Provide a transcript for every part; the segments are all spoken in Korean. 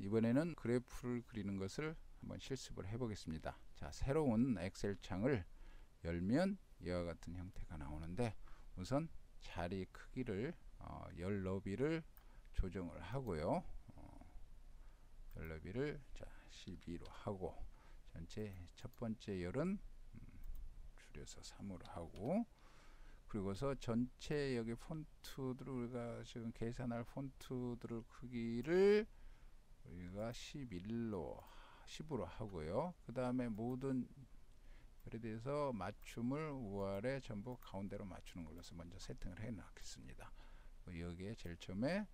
이번에는 그래프를 그리는 것을 한번 실습을 해 보겠습니다. 자, 새로운 엑셀 창을 열면 이와 같은 형태가 나오는데, 우선 자리 크기를 열 너비를 조정을 하고요. 열 너비를 자 12로 하고, 전체 첫 번째 열은 줄여서 3으로 하고, 그리고서 전체 여기 폰트들을 우리가 지금 계산할 폰트들을 크기를 우리가 10으로 하고요. 그 다음에 모든 열에 대해서 맞춤을 우아래 전부 가운데로 맞추는 걸로 해서 먼저 세팅을 해 놓겠습니다. 여기에 제일 처음에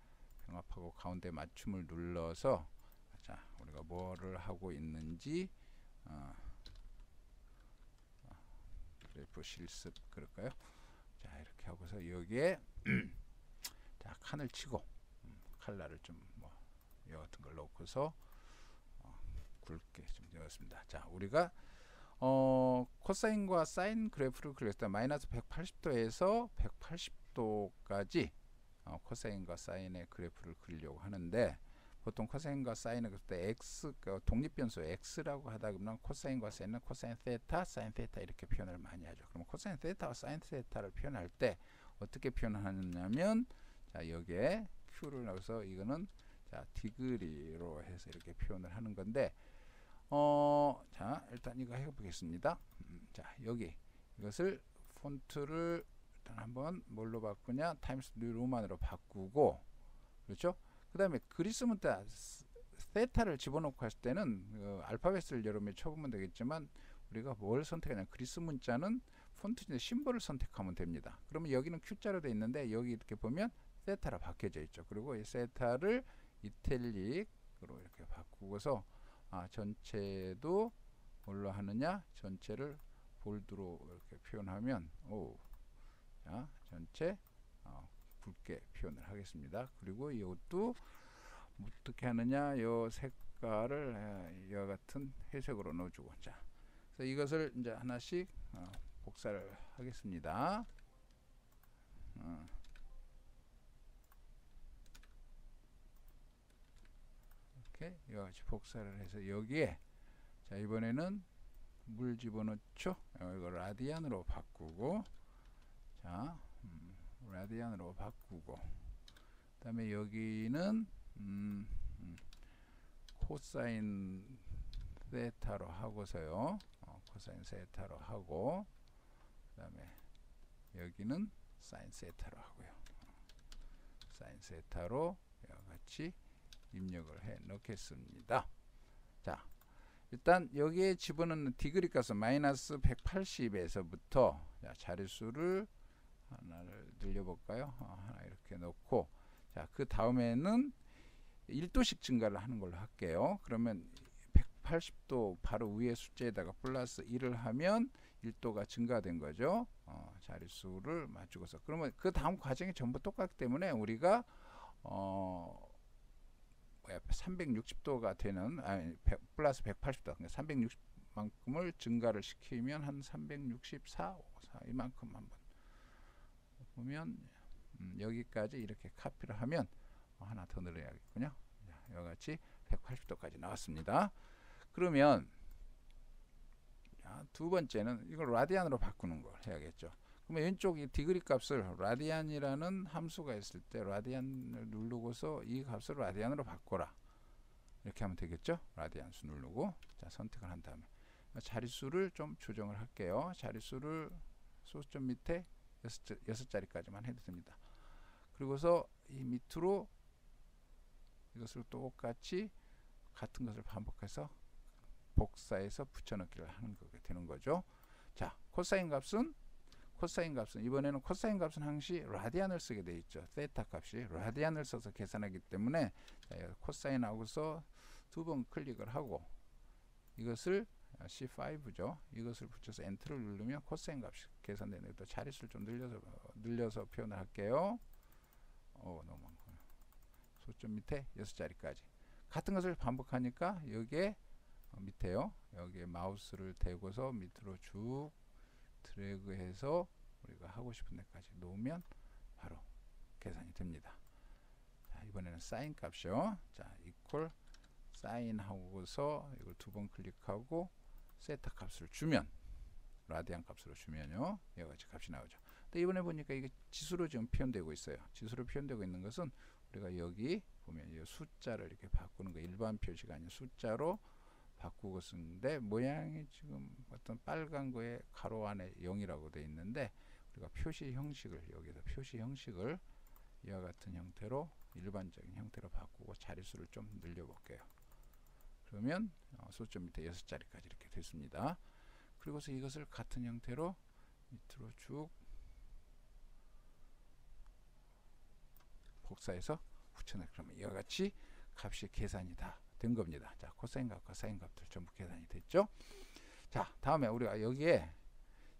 병합하고 가운데 맞춤을 눌러서, 자, 우리가 뭐를 하고 있는지 그래프 실습 그럴까요? 자, 이렇게 하고서 여기에 자, 칸을 치고 칼라를 좀 뭐 이와 같은 걸 넣고서 굵게 좀 넣었습니다. 자, 우리가 코사인과 사인 그래프를 그렸을 때 마이너스 180도에서 180도까지 코사인과 사인의 그래프를 그리려고 하는데, 보통 코사인과 사인을 그릴 때 x, 독립변수 x라고 하다 보면 코사인과 사인은 코사인 세타, 사인 세타 이렇게 표현을 많이 하죠. 그럼 코사인 세타와 사인 세타를 표현할 때 어떻게 표현하느냐면, 자, 여기에 q를 넣어서 이거는 자 디그리로 해서 이렇게 표현을 하는 건데, 자, 일단 이거 해보겠습니다. 자, 여기 이것을 폰트를 일단 한번 뭘로 바꾸냐, 타임스 뉴 로만으로 바꾸고, 그렇죠? 그 다음에 그리스 문자 세타를 집어넣고 했을 때는 알파벳을 여러분이 쳐보면 되겠지만, 우리가 뭘 선택하냐, 그리스 문자는 폰트 심볼을 선택하면 됩니다. 그러면 여기는 Q자로 되어 있는데 여기 이렇게 보면 세타로 바뀌어져 있죠. 그리고 이 세타를 이탈릭으로 이렇게 바꾸고서 전체도 뭘로 하느냐, 전체를 볼드로 이렇게 표현하면, 자, 전체 굵게 표현을 하겠습니다. 그리고 이것도 어떻게 하느냐, 요 색깔을 이와 같은 회색으로 넣어주고, 자, 그래서 이것을 이제 하나씩 복사를 하겠습니다. 이렇게 이와 같이 복사를 해서 여기에, 자, 이번에는 물 집어넣죠. 이거 라디안으로 바꾸고, 자, 라디안으로 바꾸고, 그 다음에 여기는 코사인 세타로 하고서요. 코사인 세타로 하고, 그 다음에 여기는 사인 세타로 하고요. 사인 세타로 이와 같이 입력을 해 넣겠습니다. 자, 일단 여기에 집어넣는 디그리 값은 마이너스 180에서부터 자릿수를 하나를 늘려볼까요? 하나 이렇게 넣고, 자, 그 다음에는 1도씩 증가를 하는 걸로 할게요. 그러면 180도 바로 위에 숫자에다가 플러스 1을 하면 1도가 증가된 거죠. 자릿수를 맞추고서. 그러면 그 다음 과정이 전부 똑같기 때문에 우리가 360도가 되는, 플러스 180도, 그러니까 360만큼을 증가를 시키면 한 364, 이만큼 한번 보면, 여기까지 이렇게 카피를 하면 하나 더 늘어야겠군요. 이와 같이 180도까지 나왔습니다. 그러면 두 번째는 이걸 라디안으로 바꾸는 걸 해야겠죠. 그러면 왼쪽 이 디그리 값을 라디안이라는 함수가 있을 때 라디안을 누르고서 이 값을 라디안으로 바꿔라, 이렇게 하면 되겠죠. 라디안 수 누르고, 자, 선택을 한 다음에 자릿수를 좀 조정을 할게요. 자릿수를 소수점 밑에 6자리까지만 해도 됩니다. 그리고서 이 밑으로 이것을 똑같이 같은 것을 반복해서 복사해서 붙여넣기를 하는 거게 되는 거죠. 자, 코사인 값은 이번에는 코사인 값은 항시 라디안을 쓰게 되어 있죠. 세타 값이 라디안을 써서 계산하기 때문에, 자, 코사인 하고서 두 번 클릭을 하고 이것을 C5죠. 이것을 붙여서 엔터를 누르면 코사인 값이 계산되는, 또 자릿수를 좀 늘려서 표현을 할게요. 너무 많구나. 소점 밑에 6자리까지 같은 것을 반복하니까 여기에 밑에요. 여기에 마우스를 대고서 밑으로 쭉 드래그해서 우리가 하고 싶은 데까지 놓으면 바로 계산이 됩니다. 자, 이번에는 사인 값이요. 자, 이퀄 사인 하고서 이걸 두 번 클릭하고 세타 값을 주면 라디안 값으로 주면요 여러 가지 값이 나오죠. 근데 이번에 보니까 이게 지수로 지금 표현되고 있어요. 지수로 표현되고 있는 것은 우리가 여기 보면 이 숫자를 이렇게 바꾸는 거, 일반 표시가 아닌 숫자로 바꾸고 쓰는데 모양이 지금 어떤 빨간 거에 가로 안에 0이라고 되어 있는데 우리가 표시 형식을 여기서 표시 형식을 이와 같은 형태로 일반적인 형태로 바꾸고 자릿수를 좀 늘려 볼게요. 그러면 숫자 밑에 6자리까지 이렇게 됐습니다. 그리고서 이것을 같은 형태로 밑으로 쭉 복사해서 붙여넣기. 그러면 이와 같이 값이 계산이 다 된 겁니다. 자, 코사인 값과 사인 값들 전부 계산이 됐죠. 자, 다음에 우리가 여기에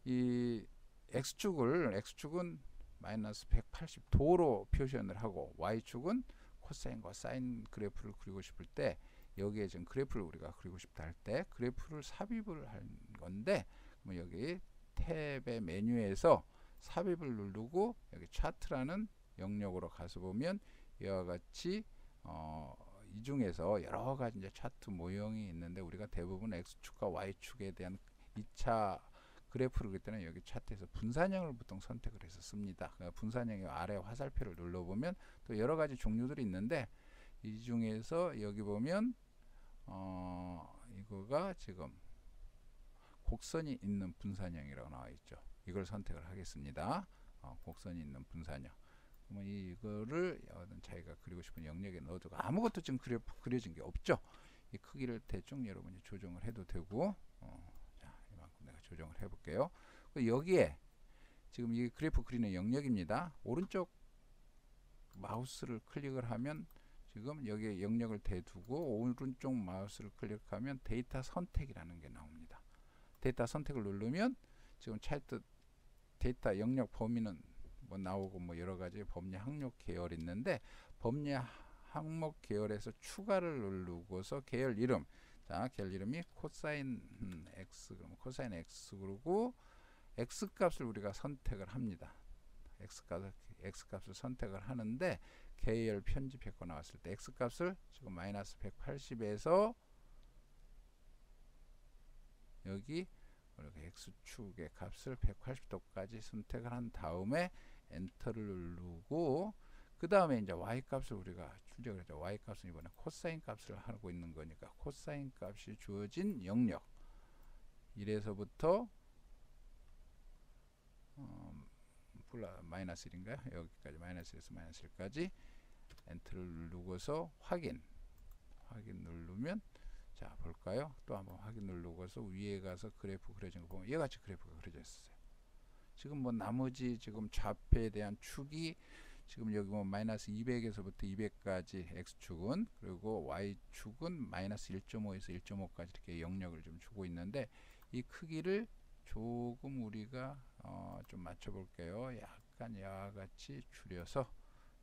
이 x축은 마이너스 180도로 표현을 하고 y축은 코사인과 사인 그래프를 그리고 싶을 때 여기에 지금 그래프를 우리가 그리고 싶다 할 때 그래프를 삽입을 할 건데 그럼 여기 탭의 메뉴에서 삽입을 누르고 여기 차트라는 영역으로 가서 보면 이와 같이 이 중에서 여러 가지 이제 차트 모형이 있는데 우리가 대부분 x축과 y축에 대한 2차 그래프를 그릴 때는 여기 차트에서 분산형을 보통 선택을 해서 씁니다. 분산형의 아래 화살표를 눌러보면 또 여러 가지 종류들이 있는데 이 중에서 여기 보면 이거가 지금 곡선이 있는 분산형이라고 나와 있죠. 이걸 선택을 하겠습니다. 곡선이 있는 분산형. 그러면 이거를 자기가 그리고 싶은 영역에 넣어두고 아무것도 지금 그려진 게 없죠. 이 크기를 대충 여러분이 조정을 해도 되고 자, 이만큼 내가 조정을 해 볼게요. 여기에 지금 이 그래프 그리는 영역입니다. 오른쪽 마우스를 클릭을 하면 지금 여기에 영역을 대두고 오른쪽 마우스를 클릭하면 데이터 선택이라는 게 나옵니다. 데이터 선택을 누르면 지금 차트 데이터 영역 범위는 뭐 나오고 뭐 여러 가지 범위 항목 계열 있는데 범위 항목 계열에서 추가를 누르고서 계열 이름, 자 계열 이름이 코사인 x, 그럼 코사인 x 그러고 x 값을 우리가 선택을 합니다. x 값을 선택을 하는데 계열 편집했고 나왔을 때 x 값을 지금 마이너스 180에서 여기 우리가 x축의 값을 180도까지 선택을 한 다음에 엔터를 누르고 그 다음에 이제 y 값을 우리가 출력을 하죠. y 값은 이번에 코사인 값을 하고 있는 거니까 코사인 값이 주어진 영역 1에서부터 마이너스 1인가요? 여기까지 마이너스 1에서 마이너스 1까지 엔터를 누르고서 확인 누르면 자 볼까요? 또 한번 확인 누르고서 위에 가서 그래프 그려진 거 보면 이와 같이 그래프가 그려져 있어요. 지금 뭐 나머지 지금 좌표에 대한 축이 지금 여기 보면 마이너스 200에서부터 200까지 x축은 그리고 y축은 마이너스 1.5에서 1.5까지 이렇게 영역을 좀 주고 있는데 이 크기를 조금 우리가 좀 맞춰 볼게요. 약간 이와 같이 줄여서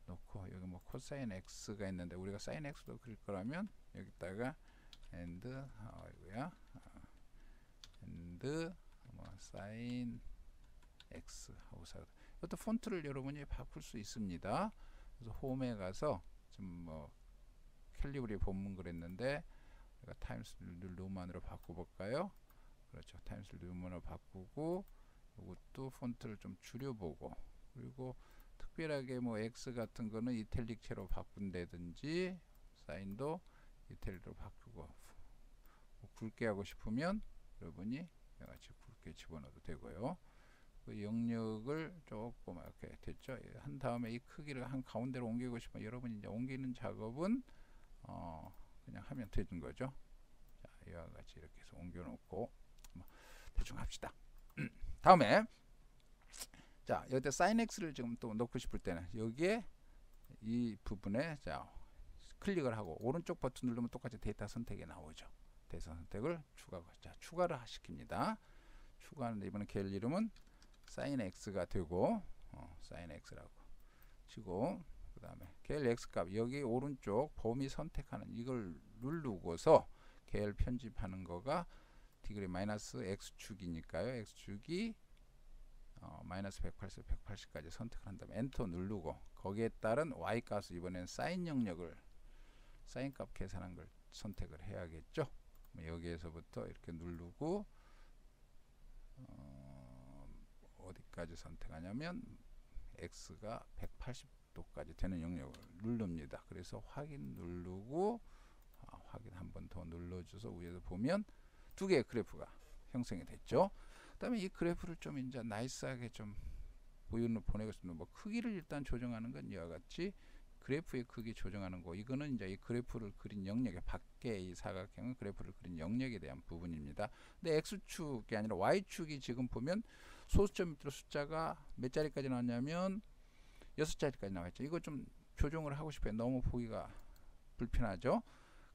놓고 여기 뭐 코사인 x가 있는데 우리가 사인 x도 그릴 거라면 여기다가 and 뭐 사인 x 하고서 이것도 폰트를 여러분이 바꿀 수 있습니다. 그래서 홈에 가서 지금 뭐 캘리브리 본문 그랬는데 우리가 타임스 뉴만으로 바꿔볼까요? 그렇죠. 타임스 뉴만으로 바꾸고 이것도 폰트를 좀 줄여보고 그리고 특별하게 뭐 x 같은 거는 이탈릭체로 바꾼다든지 사인도 이탈릭으로 바꾸고 뭐 굵게 하고 싶으면 여러분이 같이 굵게 집어넣어도 되고요. 그 영역을 조금 이렇게 됐죠. 한 다음에 이 크기를 한 가운데로 옮기고 싶으면 여러분이 이제 옮기는 작업은 그냥 하면 되는 거죠. 자, 이와 같이 이렇게 해서 옮겨 놓고 대충 합시다. 다음에 자 여기다 sin x를 지금 또 넣고 싶을 때는 여기에 이 부분에 자 클릭을 하고 오른쪽 버튼 누르면 똑같이 데이터 선택이 나오죠. 데이터 선택을 추가를 시킵니다. 추가하는데 이번에 계열 이름은 sin x가 되고 sin x라고 치고 그 다음에 계열 x 값 여기 오른쪽 범위 선택하는 이걸 누르고서 계열 편집하는 거가 디그리 마이너스 x축이니까요. x축이 마이너스 180, 180까지 선택을 한 다음에 엔터 누르고 거기에 따른 y 값을 이번엔 사인 영역을 사인 값 계산한 걸 선택을 해야겠죠. 여기에서부터 이렇게 누르고 어디까지 선택하냐면 X가 180도까지 되는 영역을 누릅니다. 그래서 확인 누르고 확인 한 번 더 눌러줘서 위에서 보면 두 개의 그래프가 형성이 됐죠. 그 다음에 이 그래프를 좀 이제 나이스하게 좀 보내겠습니다. 뭐 크기를 일단 조정하는 건 이와 같이 그래프의 크기 조정하는 거, 이거는 이제 이 그래프를 그린 영역의 밖에 이 사각형은 그래프를 그린 영역에 대한 부분입니다. 근데 X축이 아니라 Y축이 지금 보면 소수점 밑으로 숫자가 몇 자리까지 나왔냐면 6자리까지 나와있죠. 이거 좀 조정을 하고 싶어요. 너무 보기가 불편하죠.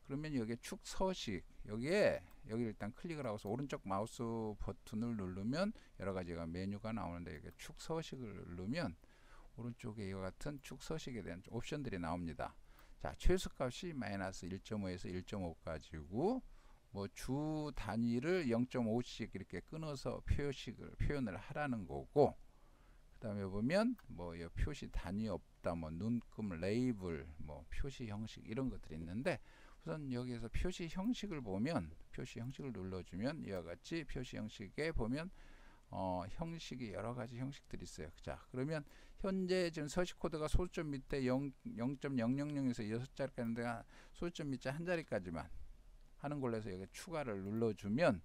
그러면 여기에 축 서식, 여기를 일단 클릭을 하고서 오른쪽 마우스 버튼을 누르면 여러 가지가 메뉴가 나오는데, 여기 축 서식을 누르면 오른쪽에 이와 같은 축 서식에 대한 옵션들이 나옵니다. 자, 최소값이 마이너스 1.5에서 1.5까지고 뭐 주 단위를 0.5씩 이렇게 끊어서 표현을 하라는 거고, 그 다음에 보면 뭐 표시 단위 없다, 뭐 눈금, 레이블, 뭐 표시 형식 이런 것들이 있는데, 우선 여기에서 표시 형식을 보면, 표시 형식을 눌러주면 이와 같이 표시 형식에 보면 형식이 여러 가지 형식들이 있어요. 자, 그러면 현재 지금 서식 코드가 소수점 밑에 0.000에서 6자리까지 있는데 소수점 밑에 한 자리까지만 하는 걸로 해서 여기 추가를 눌러주면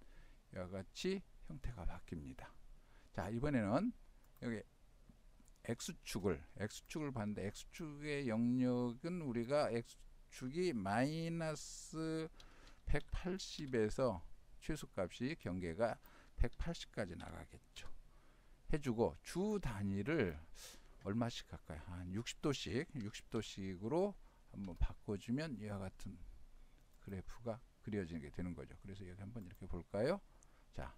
이와 같이 형태가 바뀝니다. 자, 이번에는 여기 X축을 봤는데, X축의 영역은 우리가 X축이 마이너스 180에서 최소값이 경계가 180까지 나가겠죠. 해주고 주 단위를 얼마씩 할까요? 한 60도씩으로 한번 바꿔주면 이와 같은 그래프가 그려지게 되는 거죠. 그래서 여기 한번 이렇게 볼까요? 자,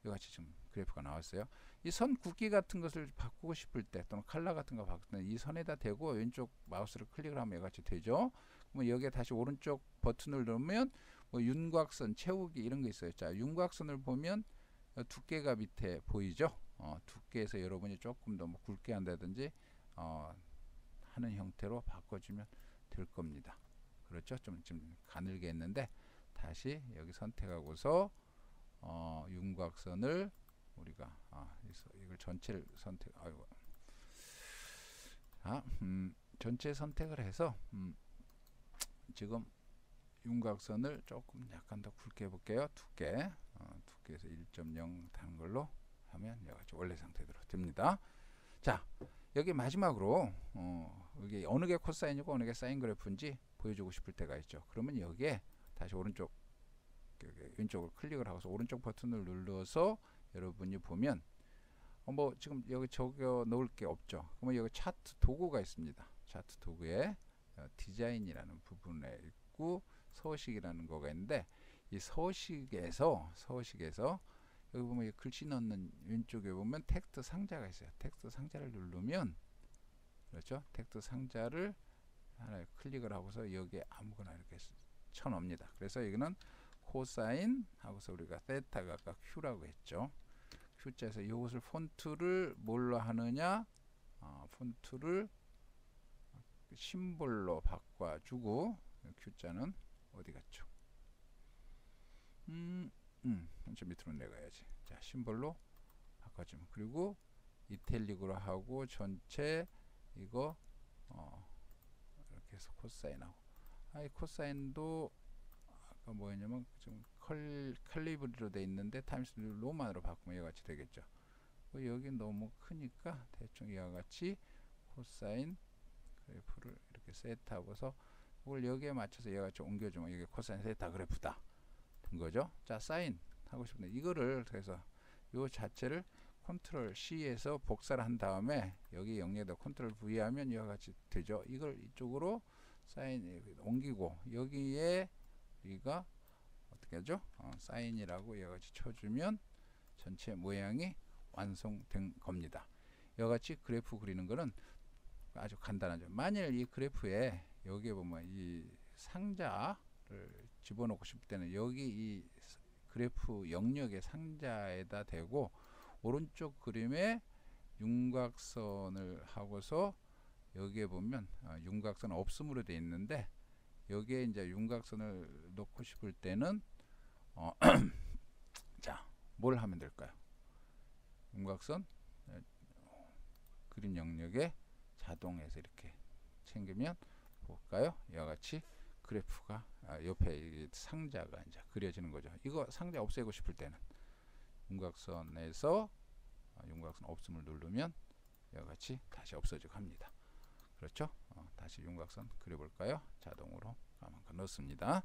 이와 같이 지금 그래프가 나왔어요. 이 선 굵기 같은 것을 바꾸고 싶을 때, 또는 컬러 같은 거 바꿀 때 이 선에다 대고 왼쪽 마우스를 클릭을 하면 이와 같이 되죠. 그러면 여기에 다시 오른쪽 버튼을 누르면 뭐 윤곽선 채우기 이런 게 있어요. 자, 윤곽선을 보면 두께가 밑에 보이죠. 두께에서 여러분이 조금 더 뭐 굵게 한다든지 하는 형태로 바꿔주면 될 겁니다. 그렇죠? 좀 가늘게 했는데, 다시 여기 선택하고서 윤곽선을 우리가 이걸 전체를 전체 선택을 해서 지금 윤곽선을 조금 약간 더 굵게 해볼게요. 두께에서 1.0 단 걸로 하면 여기까지 원래 상태대로 됩니다. 자, 여기 마지막으로 여기 어느 게 코사인이고 어느 게 사인 그래프인지 보여주고 싶을 때가 있죠. 그러면 여기에 다시 왼쪽을 클릭을 하고서 오른쪽 버튼을 눌러서 여러분이 보면 뭐 지금 여기 적어 놓을 게 없죠. 그러면 여기 차트 도구가 있습니다. 차트 도구에 디자인이라는 부분에 있고 서식이라는 거가 있는데, 이 서식에서 여기 보면 글씨 넣는 왼쪽에 보면 텍스트 상자가 있어요. 텍스트 상자를 누르면, 그렇죠? 텍스트 상자를 하나 클릭을 하고서 여기에 아무거나 이렇게 쳐넣습니다. 그래서 여기는 코사인 하고서 우리가 세타가 아까 Q라고 했죠. Q자에서 이것을 폰트를 뭘로 하느냐, 폰트를 심볼로 바꿔주고, Q자는 어디 갔죠? 좀 밑으로 내가야지. 자, 심볼로 바꿔주면, 그리고 이탈릭으로 하고 전체 이거 이렇게 해서 코사인하고, 이 코사인도 아까 뭐였냐면 좀 칼리브리로 돼 있는데 타임스 로만으로 바꾸면 이와 같이 되겠죠. 여기 너무 크니까 대충 이와 같이 코사인 그래프를 이렇게 세트하고서 이걸 여기에 맞춰서 이와 같이 옮겨주면 이게 코사인 세타 그래프다 된 거죠. 자, 사인 하고 싶은데 이거를 그래서 요 자체를 컨트롤 C에서 복사를 한 다음에 여기 영역에다 컨트롤 V 하면 이와 같이 되죠. 이걸 이쪽으로 사인 옮기고 여기에 우리가 어떻게 하죠? 사인이라고 이와 같이 쳐주면 전체 모양이 완성된 겁니다. 이와 같이 그래프 그리는 거는 아주 간단하죠. 만일 이 그래프에 여기에 보면 이 상자를 집어넣고 싶을 때는 여기 이 그래프 영역의 상자에다 대고 오른쪽 그림에 윤곽선을 하고서 여기에 보면 윤곽선 없음으로 되어 있는데, 여기에 이제 윤곽선을 놓고 싶을 때는 자, 뭘 하면 될까요? 윤곽선 그림 영역에 자동에서 이렇게 챙기면 볼까요? 이와 같이 그래프가 옆에 상자가 이제 그려지는 거죠. 이거 상자 없애고 싶을 때는 윤곽선에서 윤곽선 없음을 누르면 이와 같이 다시 없어지고 합니다. 그렇죠? 다시 윤곽선 그려볼까요? 자동으로 가만히 넣습니다.